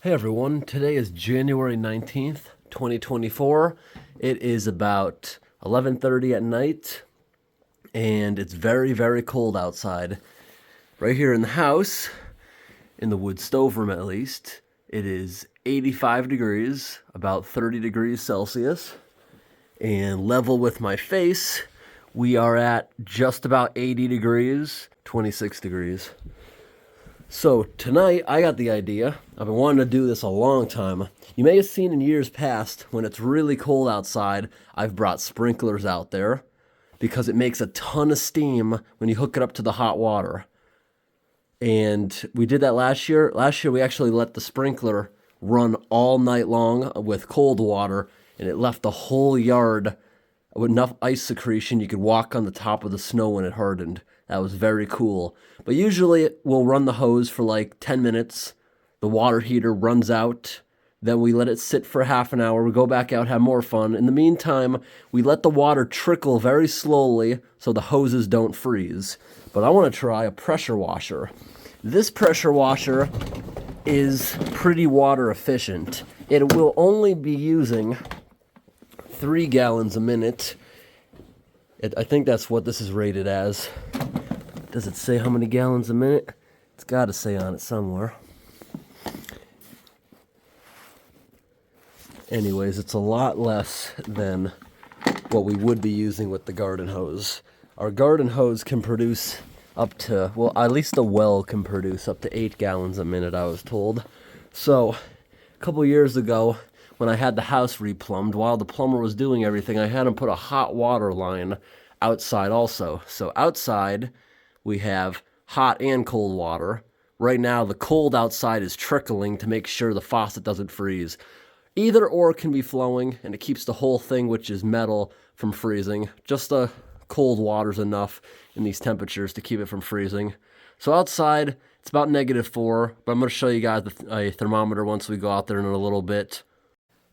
Hey everyone, today is January 19th, 2024. It is about 11:30 at night and it's very, very cold outside. Right here in the house, in the wood stove room at least, it is 85 degrees, about 30 degrees Celsius. And level with my face, we are at just about 80 degrees, 26 degrees. So tonight, I got the idea. I've been wanting to do this a long time. You may have seen in years past, when it's really cold outside, I've brought sprinklers out there because it makes a ton of steam when you hook it up to the hot water. And we did that last year. Last year, we actually let the sprinkler run all night long with cold water, and it left the whole yard with enough ice secretion you could walk on the top of the snow when it hardened. That was very cool. But usually we'll run the hose for like 10 minutes. The water heater runs out. Then we let it sit for half an hour. We go back out, have more fun. In the meantime, we let the water trickle very slowly so the hoses don't freeze. But I want to try a pressure washer. This pressure washer is pretty water efficient. It will only be using 3 gallons a minute. I think that's what this is rated as. Does it say how many gallons a minute? It's got to say on it somewhere. Anyways, it's a lot less than what we would be using with the garden hose. Our garden hose can produce up to, well, at least the well can produce up to 8 gallons a minute, I was told. So, a couple years ago, when I had the house replumbed, while the plumber was doing everything, I had him put a hot water line outside also. So outside, we have hot and cold water. Right now, the cold outside is trickling to make sure the faucet doesn't freeze. Either or can be flowing, and it keeps the whole thing, which is metal, from freezing. Just the cold water's enough in these temperatures to keep it from freezing. So outside, it's about -4, but I'm going to show you guys a thermometer once we go out there in a little bit.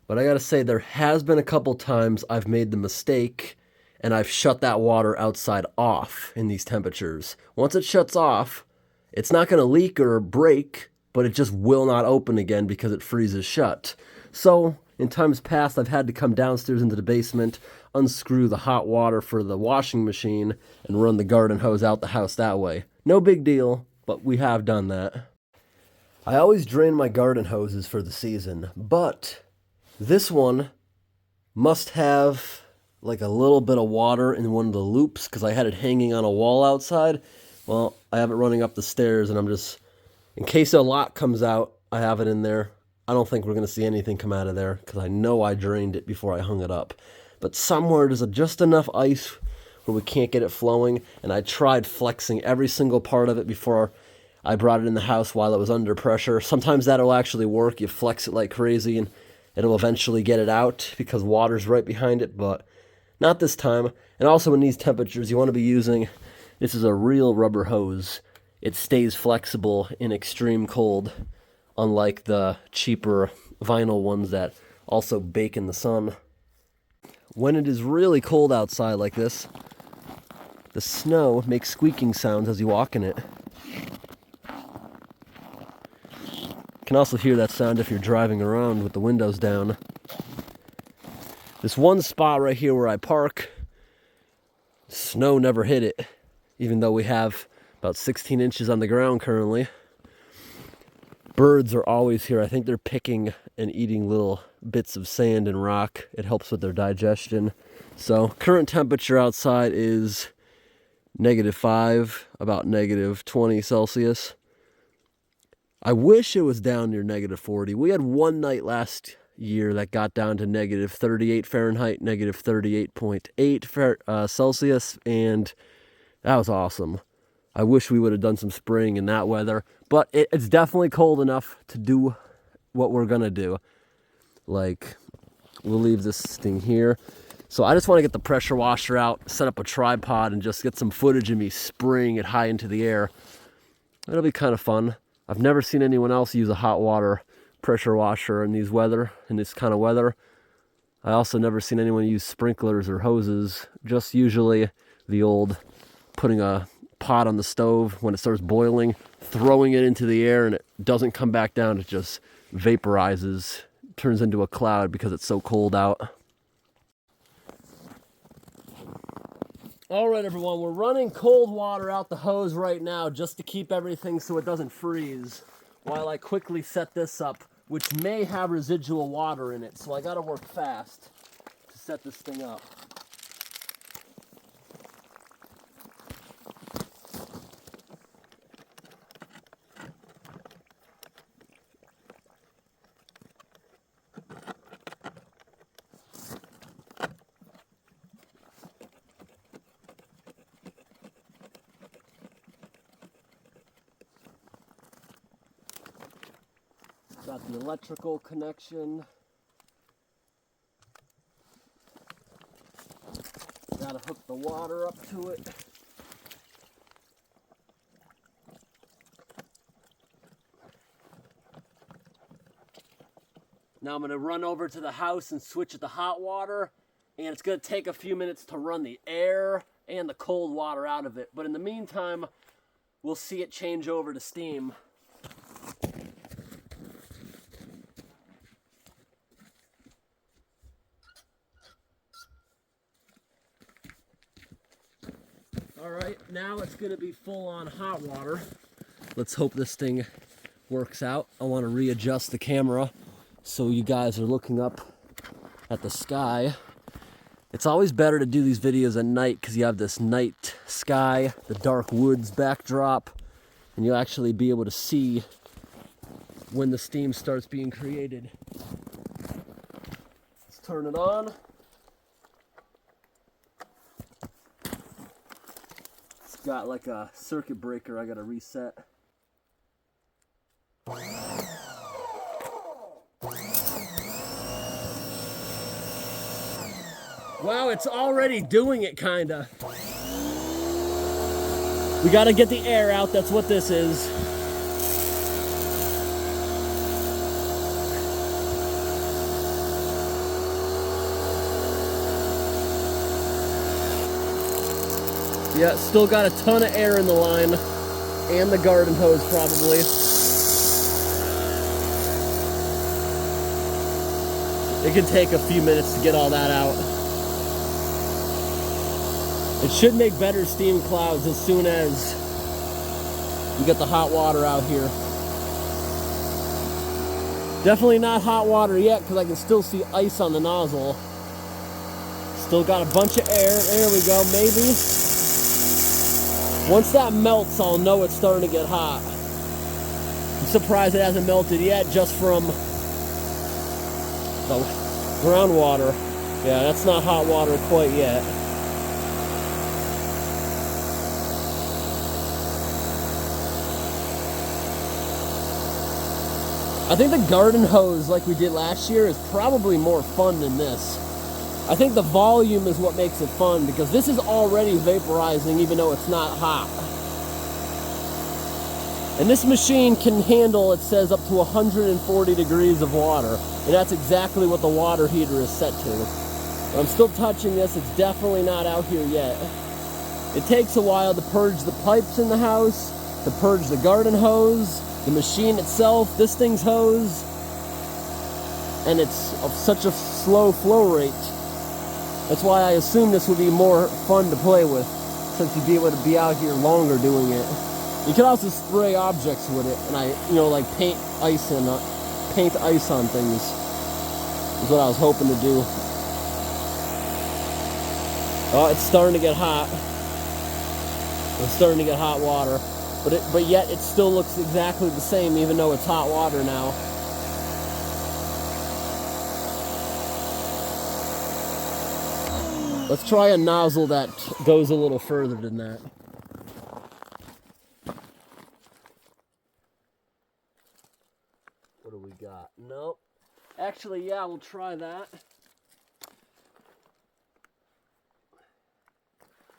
But I gotta say, there has been a couple times I've made the mistake and I've shut that water outside off in these temperatures. Once it shuts off, it's not gonna leak or break, but it just will not open again because it freezes shut. So, in times past, I've had to come downstairs into the basement, unscrew the hot water for the washing machine, and run the garden hose out the house that way. No big deal, but we have done that. I always drain my garden hoses for the season, but this one must have like a little bit of water in one of the loops because I had it hanging on a wall outside. Well, I have it running up the stairs and I'm just, in case a lot comes out, I have it in there. I don't think we're going to see anything come out of there because I know I drained it before I hung it up. But somewhere there's just enough ice where we can't get it flowing, and I tried flexing every single part of it before I brought it in the house while it was under pressure. Sometimes that'll actually work. You flex it like crazy and it'll eventually get it out because water's right behind it, but not this time. And also in these temperatures, you want to be using, this is a real rubber hose. It stays flexible in extreme cold, unlike the cheaper vinyl ones that also bake in the sun. When it is really cold outside like this, the snow makes squeaking sounds as you walk in it. You can also hear that sound if you're driving around with the windows down. This one spot right here where I park, snow never hit it, even though we have about 16 inches on the ground currently. Birds are always here. I think they're picking and eating little bits of sand and rock. It helps with their digestion. So current temperature outside is -5, about -20 Celsius. I wish it was down near -40. We had one night last year that got down to -38 Fahrenheit, -38.8 Celsius, and that was awesome. I wish we would have done some spraying in that weather, but it's definitely cold enough to do what we're gonna do. Like, we'll leave this thing here. So I just want to get the pressure washer out, set up a tripod, and just get some footage of me spraying it high into the air. It'll be kind of fun. I've never seen anyone else use a hot water pressure washer in this kind of weather. I also never seen anyone use sprinklers or hoses, just usually the old putting a pot on the stove when it starts boiling, throwing it into the air and it doesn't come back down. It just vaporizes, turns into a cloud because it's so cold out. All right, everyone, we're running cold water out the hose right now just to keep everything so it doesn't freeze while I quickly set this up, which may have residual water in it, so I gotta work fast to set this thing up. Got the electrical connection. Gotta hook the water up to it. Now I'm gonna run over to the house and switch it to hot water, and it's gonna take a few minutes to run the air and the cold water out of it. But in the meantime, we'll see it change over to steam. Alright, now it's going to be full on hot water. Let's hope this thing works out. I want to readjust the camera so you guys are looking up at the sky. It's always better to do these videos at night because you have this night sky, the dark woods backdrop, and you'll actually be able to see when the steam starts being created. Let's turn it on. Got like a circuit breaker I gotta reset. Wow, it's already doing it kinda. We gotta get the air out, that's what this is. Yeah, still got a ton of air in the line, and the garden hose probably. It can take a few minutes to get all that out. It should make better steam clouds as soon as we get the hot water out here. Definitely not hot water yet because I can still see ice on the nozzle. Still got a bunch of air. There we go, maybe. Once that melts, I'll know it's starting to get hot. I'm surprised it hasn't melted yet just from the groundwater. Yeah, that's not hot water quite yet. I think the garden hose like we did last year is probably more fun than this. I think the volume is what makes it fun because this is already vaporizing even though it's not hot. And this machine can handle, it says, up to 140 degrees of water. And that's exactly what the water heater is set to. But I'm still touching this, it's definitely not out here yet. It takes a while to purge the pipes in the house, to purge the garden hose, the machine itself, this thing's hose. And it's of such a slow flow rate. That's why I assume this would be more fun to play with, since you'd be able to be out here longer doing it. You can also spray objects with it, and like paint ice on things. Is what I was hoping to do. Oh, it's starting to get hot. It's starting to get hot water, but yet it still looks exactly the same, even though it's hot water now. Let's try a nozzle that goes a little further than that. What do we got? Nope. Actually, yeah, we'll try that.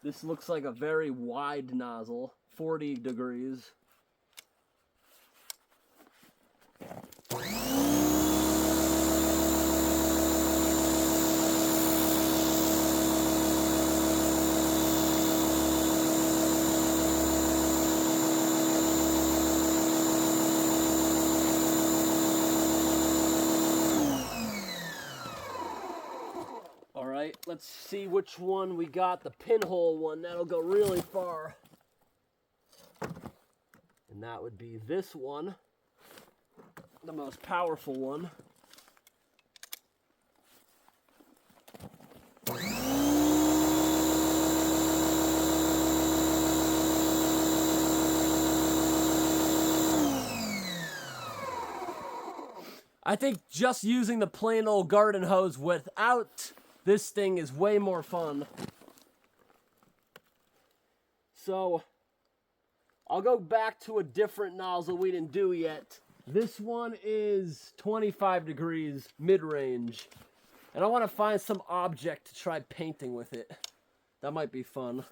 This looks like a very wide nozzle, 40 degrees. let's see which one we got. The pinhole one, that'll go really far. And that would be this one, the most powerful one. I think just using the plain old garden hose without this thing is way more fun. So I'll go back to a different nozzle we didn't do yet. This one is 25 degrees mid-range. And I want to find some object to try painting with it. That might be fun.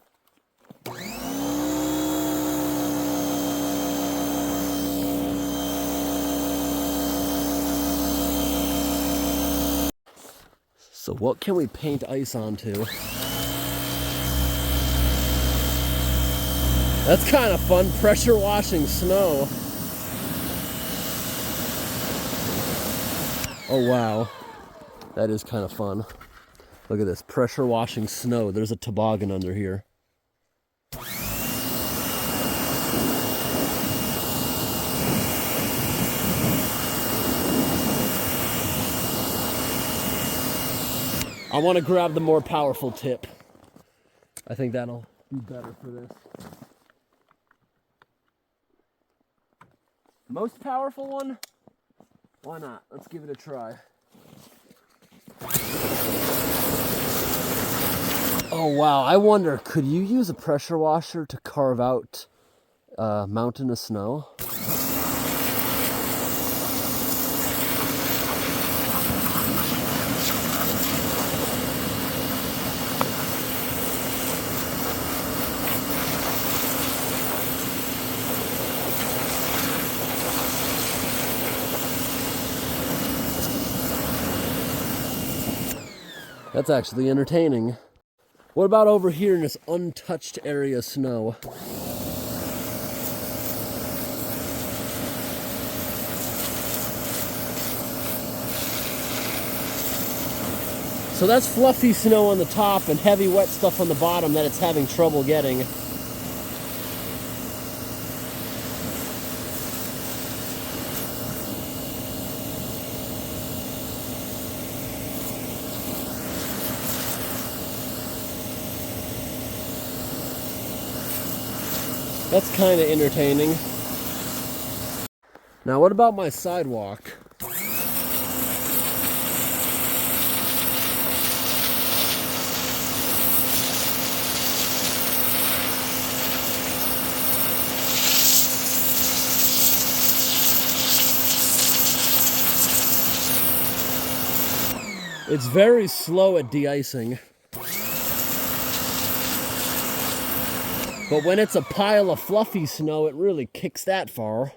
So what can we paint ice onto? That's kind of fun, pressure washing snow. Oh wow, that is kind of fun. Look at this, pressure washing snow. There's a toboggan under here. I want to grab the more powerful tip. I think that'll be better for this. Most powerful one? Why not? Let's give it a try. Oh wow, I wonder, could you use a pressure washer to carve out a mountain of snow? That's actually entertaining. What about over here in this untouched area of snow? So that's fluffy snow on the top and heavy wet stuff on the bottom that it's having trouble getting. That's kind of entertaining. Now what about my sidewalk? It's very slow at de-icing. But when it's a pile of fluffy snow, it really kicks that far.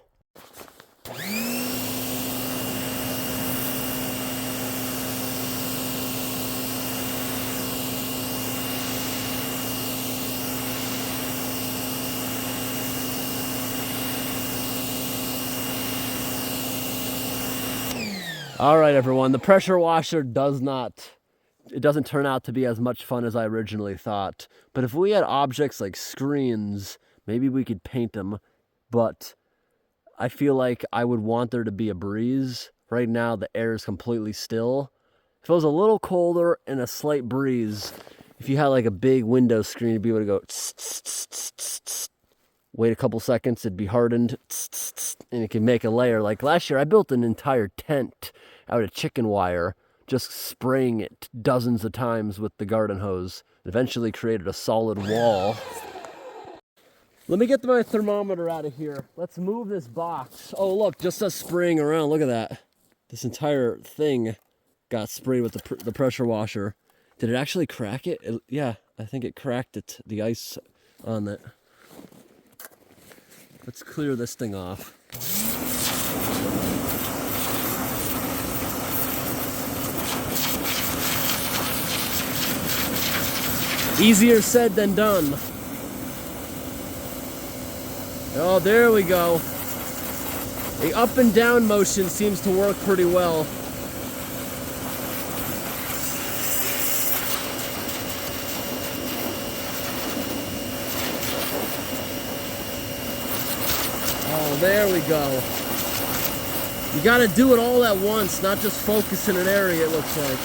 All right, everyone, the pressure washer doesn't turn out to be as much fun as I originally thought. But if we had objects like screens, maybe we could paint them. But I feel like I would want there to be a breeze. Right now, the air is completely still. If it was a little colder and a slight breeze, if you had like a big window screen, you'd be able to go tss, tss, tss, tss, tss. Wait a couple seconds, it'd be hardened, tss, tss, tss, and it can make a layer. Like last year, I built an entire tent out of chicken wire, just spraying it dozens of times with the garden hose. Eventually created a solid wall. Let me get my thermometer out of here. Let's move this box. Oh look, just us spraying around, look at that. This entire thing got sprayed with the pressure washer. Did it actually crack it? Yeah, I think it cracked it, the ice on it. Let's clear this thing off. Easier said than done. Oh, there we go. The up and down motion seems to work pretty well. there we go. You gotta do it all at once, not just focus in an area, it looks like.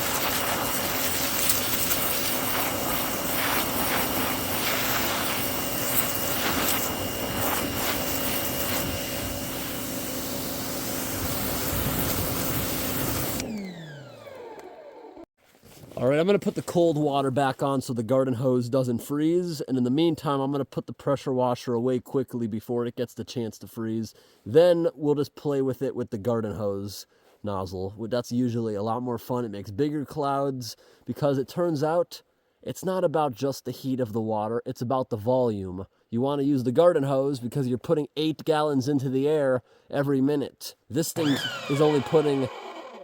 All right, I'm gonna put the cold water back on so the garden hose doesn't freeze. And in the meantime, I'm gonna put the pressure washer away quickly before it gets the chance to freeze. Then we'll just play with it with the garden hose nozzle. That's usually a lot more fun. It makes bigger clouds because it turns out it's not about just the heat of the water, it's about the volume. You wanna use the garden hose because you're putting 8 gallons into the air every minute. This thing is only putting,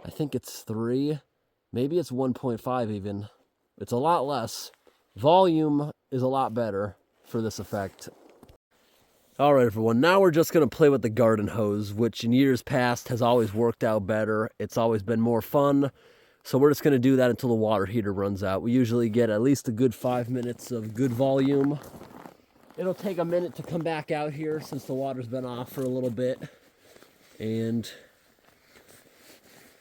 I think it's 3. Maybe it's 1.5 even. It's a lot less. Volume is a lot better for this effect. All right, everyone. Now we're just going to play with the garden hose, which in years past has always worked out better. It's always been more fun. So we're just going to do that until the water heater runs out. We usually get at least a good 5 minutes of good volume. It'll take a minute to come back out here since the water's been off for a little bit. And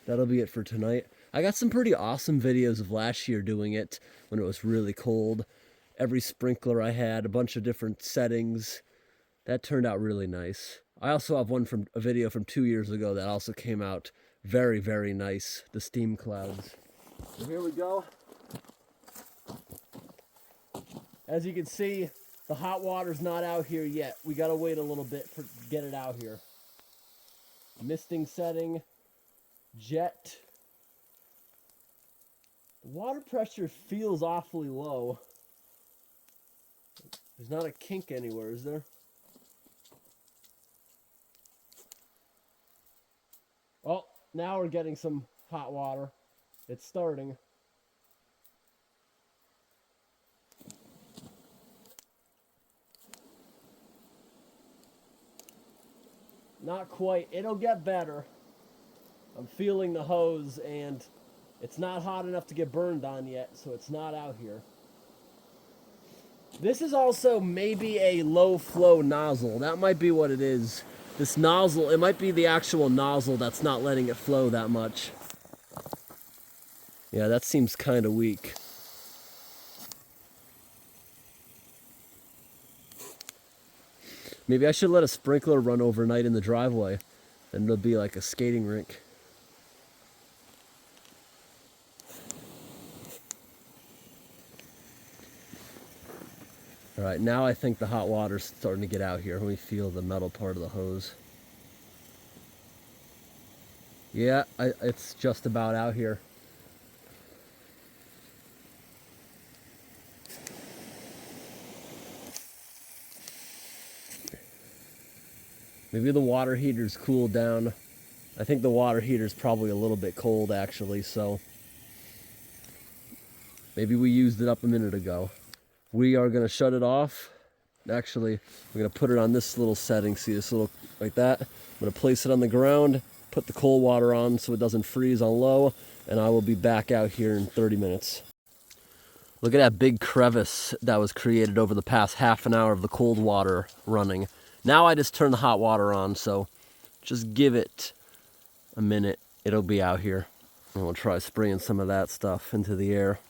that'll be it for tonight. I got some pretty awesome videos of last year doing it when it was really cold. Every sprinkler I had, a bunch of different settings. That turned out really nice. I also have a video from 2 years ago that also came out very, very nice. The steam clouds. So here we go. As you can see, the hot water's not out here yet. We gotta wait a little bit to get it out here. Misting setting, jet. The water pressure feels awfully low. There's not a kink anywhere, is there? Oh, now we're getting some hot water. It's starting. Not quite. It'll get better. I'm feeling the hose and it's not hot enough to get burned on yet, so it's not out here. This is also maybe a low flow nozzle. That might be what it is. This nozzle, it might be the actual nozzle that's not letting it flow that much. Yeah, that seems kind of weak. Maybe I should let a sprinkler run overnight in the driveway, and it'll be like a skating rink. All right, now I think the hot water's starting to get out here. Let me feel the metal part of the hose. Yeah, it's just about out here. Maybe the water heater's cooled down. I think the water heater's probably a little bit cold actually, so maybe we used it up a minute ago. We are gonna shut it off. Actually, we're gonna put it on this little setting. See this little, like that? I'm gonna place it on the ground, put the cold water on so it doesn't freeze on low, and I will be back out here in 30 minutes. Look at that big crevice that was created over the past half an hour of the cold water running. Now I just turn the hot water on, so just give it a minute. It'll be out here. And we'll try spraying some of that stuff into the air.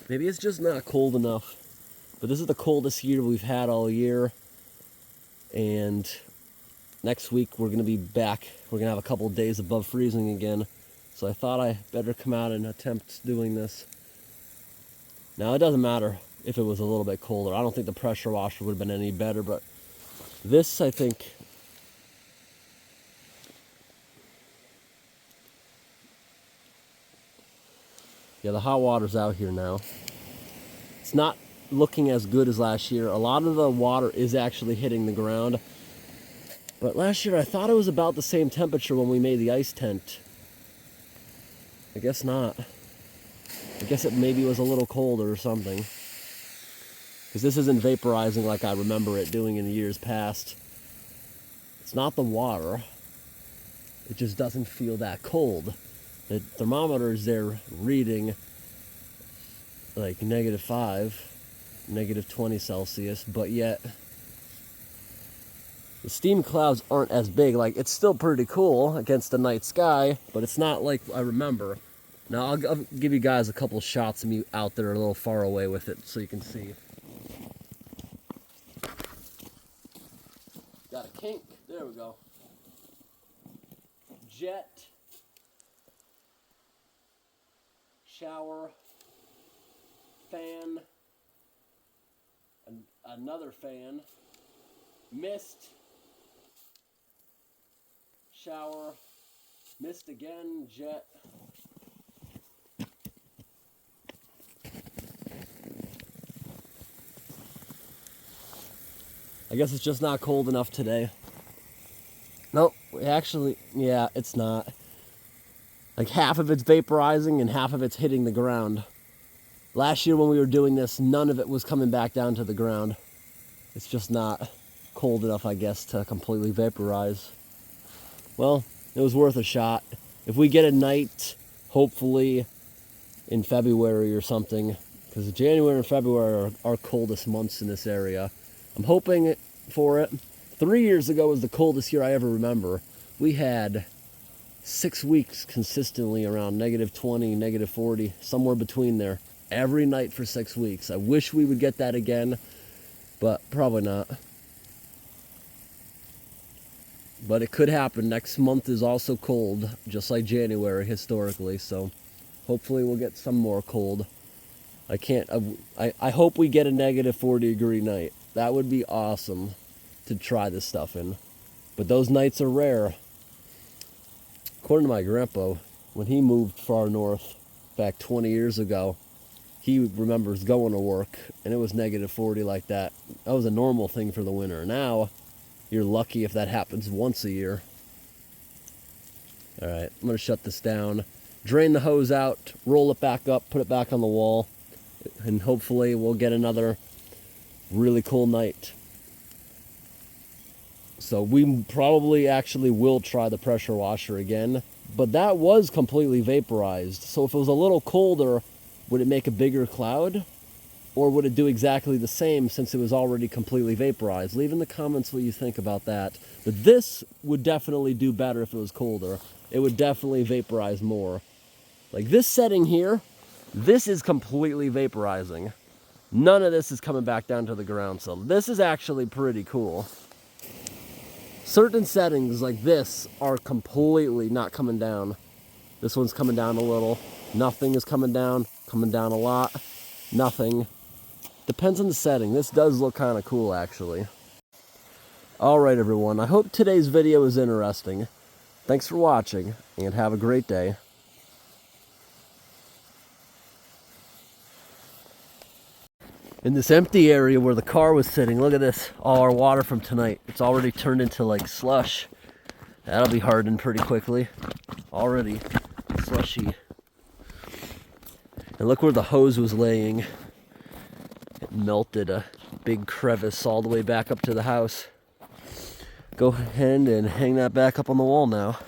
Maybe it's just not cold enough. But this is the coldest year we've had all year. And next week we're going to be back. We're going to have a couple of days above freezing again. So I thought I better come out and attempt doing this. Now it doesn't matter if it was a little bit colder. I don't think the pressure washer would have been any better, but this I think yeah, the hot water's out here now. It's not looking as good as last year. A lot of the water is actually hitting the ground. But last year I thought it was about the same temperature when we made the ice tent. I guess not. I guess it maybe was a little colder or something. Because this isn't vaporizing like I remember it doing in the years past. It's not the water. It just doesn't feel that cold. The thermometer is there reading like -5. negative 20 Celsius, but yet the steam clouds aren't as big. Like, it's still pretty cool against the night sky, but it's not like I remember. Now, I'll give you guys a couple shots of me out there a little far away with it so you can see. Got a kink. There we go. Jet. Shower. Fan. Another fan. Mist. Shower. Mist again. Jet. I guess it's just not cold enough today. Nope, actually, yeah, it's not. Like, half of it's vaporizing and half of it's hitting the ground. Last year when we were doing this, none of it was coming back down to the ground. It's just not cold enough, I guess, to completely vaporize. Well, it was worth a shot. If we get a night, hopefully in February or something, because January and February are our coldest months in this area. I'm hoping for it. 3 years ago was the coldest year I ever remember. We had 6 weeks consistently around negative 20, negative 40, somewhere between there, every night for 6 weeks. I wish we would get that again, but probably not. But it could happen. Next month is also cold, just like January historically, so hopefully we'll get some more cold. I hope we get a negative 40-degree night. That would be awesome to try this stuff in. But those nights are rare. According to my grandpa, when he moved far north back 20 years ago, he remembers going to work and it was negative 40 like that. That was a normal thing for the winter. Now, you're lucky if that happens once a year. All right, I'm going to shut this down. Drain the hose out, roll it back up, put it back on the wall, and hopefully we'll get another really cool night. So we probably actually will try the pressure washer again, but that was completely vaporized. So if it was a little colder, would it make a bigger cloud? Or would it do exactly the same since it was already completely vaporized? Leave in the comments what you think about that. But this would definitely do better if it was colder. It would definitely vaporize more. Like this setting here, this is completely vaporizing. None of this is coming back down to the ground, so this is actually pretty cool. Certain settings like this are completely not coming down. This one's coming down a little. Nothing is coming down a lot. Nothing. Depends on the setting. This does look kind of cool, actually. Alright, everyone. I hope today's video was interesting. Thanks for watching, and have a great day. In this empty area where the car was sitting, look at this. All our water from tonight. It's already turned into like slush. That'll be hardened pretty quickly. Already slushy. And look where the hose was laying. It melted a big crevice all the way back up to the house. Go ahead and hang that back up on the wall now.